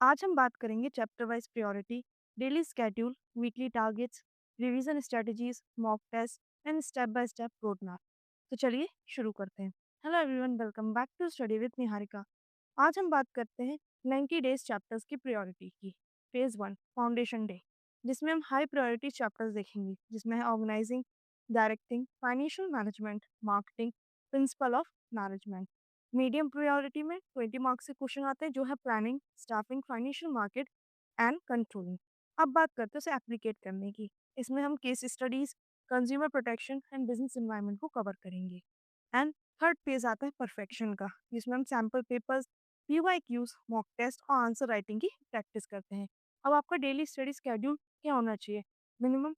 आज हम बात करेंगे chapter wise priority, daily schedule, weekly targets, revision strategies, mock test and step by step road map. तो चलिए शुरू करते हैं। Hello everyone, welcome back to study with Niharika. आज हम बात करते हैं 90 डेज चैप्टर्स की प्रायोरिटी की। फेज 1 फाउंडेशन डे, जिसमें हम हाई प्रायोरिटी चैप्टर्स देखेंगे, जिसमें है organizing, directing, financial management, marketing, principle of management. Medium priority में 20 मार्क्स के क्वेश्चन आते हैं, जो है planning, staffing, financial market and controlling. अब बात करते हैं उसे एप्लीकेट करने की। इसमें हम case studies, consumer protection and business environment को कवर करेंगे। एंड थर्ड पेज आता है परफेक्शन का, जिसमें हम sample papers, PYQs, mock test और आंसर राइटिंग की प्रैक्टिस करते हैं। अब आपका डेली स्टडी स्केड्यूल क्या होना चाहिए? मिनिमम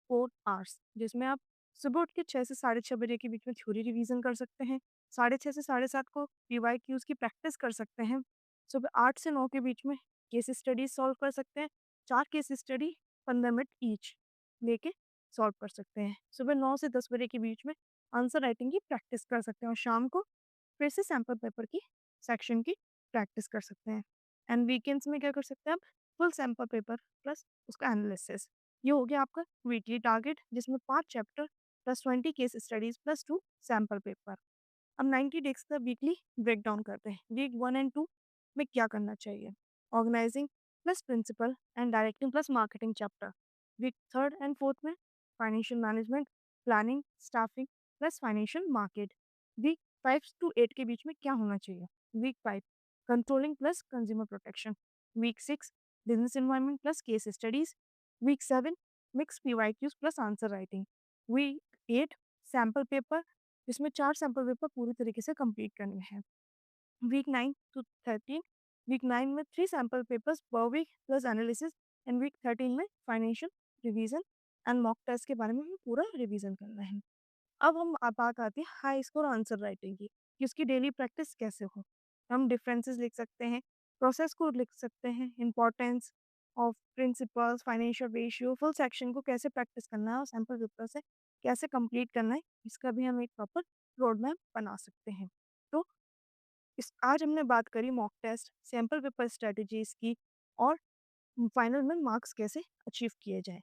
4 आवर्स, जिसमें आप सुबह उठ के 6 से 6:30 बजे के बीच में थ्योरी रिवीजन कर सकते हैं। 6:30 से 7:30 को पीवाईक्यूज की प्रैक्टिस कर सकते हैं। सुबह 8 से 9 के बीच में केस स्टडी सॉल्व कर सकते हैं। 4 केस स्टडी 15 मिनट ईच लेके सॉल्व कर सकते हैं। सुबह 9 से 10 बजे के बीच में आंसर राइटिंग की प्रैक्टिस कर सकते हैं और शाम को फिर से सैम्पल पेपर की सेक्शन की प्रैक्टिस कर सकते हैं। एंड वीकेंड्स में क्या कर सकते हैं आप? फुल सैम्पल पेपर प्लस उसका एनालिसिस। ये हो गया आपका वीकली टारगेट, जिसमें 5 chapter plus 20 case studies plus 2 sample paper. अब 90 डेज का वीकली ब्रेक डाउन करते हैं। वीक 1 एंड 2 में क्या करना चाहिए? Organizing plus principle and directing plus marketing chapter. Week 3rd and 4th में financial management, planning, staffing plus financial market. Week 5 to 8 के बीच में क्या होना चाहिए? Week 5 controlling plus consumer protection. Week 6 business environment plus case studies. Week 7 mix PYQs plus answer writing. Week 8 sample paper, जिसमें 4 sample paper पूरी तरीके से कंप्लीट करने हैं। वीक 9 टू 13, वीक 9 में 3 सैम्पल पेपर्स पर week plus analysis. And week 13 में financial revision and mock test के बारे में हमें पूरा रिवीजन करना है। अब बात आती है हाई स्कोर आंसर राइटिंग की, कि उसकी डेली प्रैक्टिस कैसे हो। हम डिफरेंसेस लिख सकते हैं, प्रोसेस को लिख सकते हैं, importance of principles, financial ratio, full section को कैसे प्रैक्टिस करना है और सैम्पल पेपर से कैसे कंप्लीट करना है, इसका भी हम एक प्रॉपर रोड मैप बना सकते हैं। तो इस आज हमने बात करी mock test, sample paper strategies की, और फाइनल में मार्क्स कैसे अचीव किए जाएँ।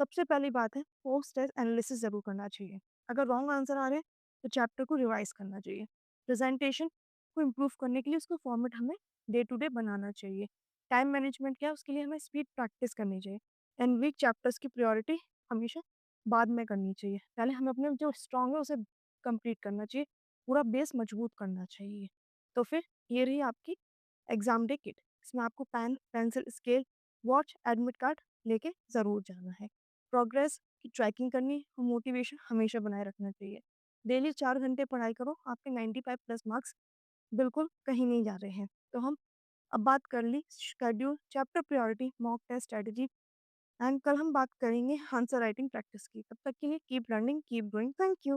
सबसे पहली बात है, पोस्ट टेस्ट एनालिसिस ज़रूर करना चाहिए। अगर रॉन्ग आंसर आ रहे हैं तो चैप्टर को रिवाइज़ करना चाहिए। प्रेजेंटेशन को इम्प्रूव करने के लिए उसका फॉर्मेट हमें डे टू डे बनाना चाहिए। टाइम मैनेजमेंट क्या है, उसके लिए हमें स्पीड प्रैक्टिस करनी चाहिए। एंड वीक चैप्टर्स की प्रायोरिटी हमेशा बाद में करनी चाहिए। पहले हमें अपने जो स्ट्रॉन्ग है उसे कंप्लीट करना चाहिए, पूरा बेस मजबूत करना चाहिए। तो फिर ये रही आपकी एग्ज़ाम डे किट। इसमें आपको pen, pencil, scale, watch, admit card लेके ज़रूर जाना है। प्रोग्रेस की ट्रैकिंग करनी और मोटिवेशन हमेशा बनाए रखना चाहिए। डेली 4 घंटे पढ़ाई करो, आपके 95 प्लस मार्क्स बिल्कुल कहीं नहीं जा रहे हैं। तो हम अब बात कर ली schedule, chapter priority, mock test strategy, and कल हम बात करेंगे आंसर राइटिंग प्रैक्टिस की। तब तक के लिए keep learning, keep growing. Thank you.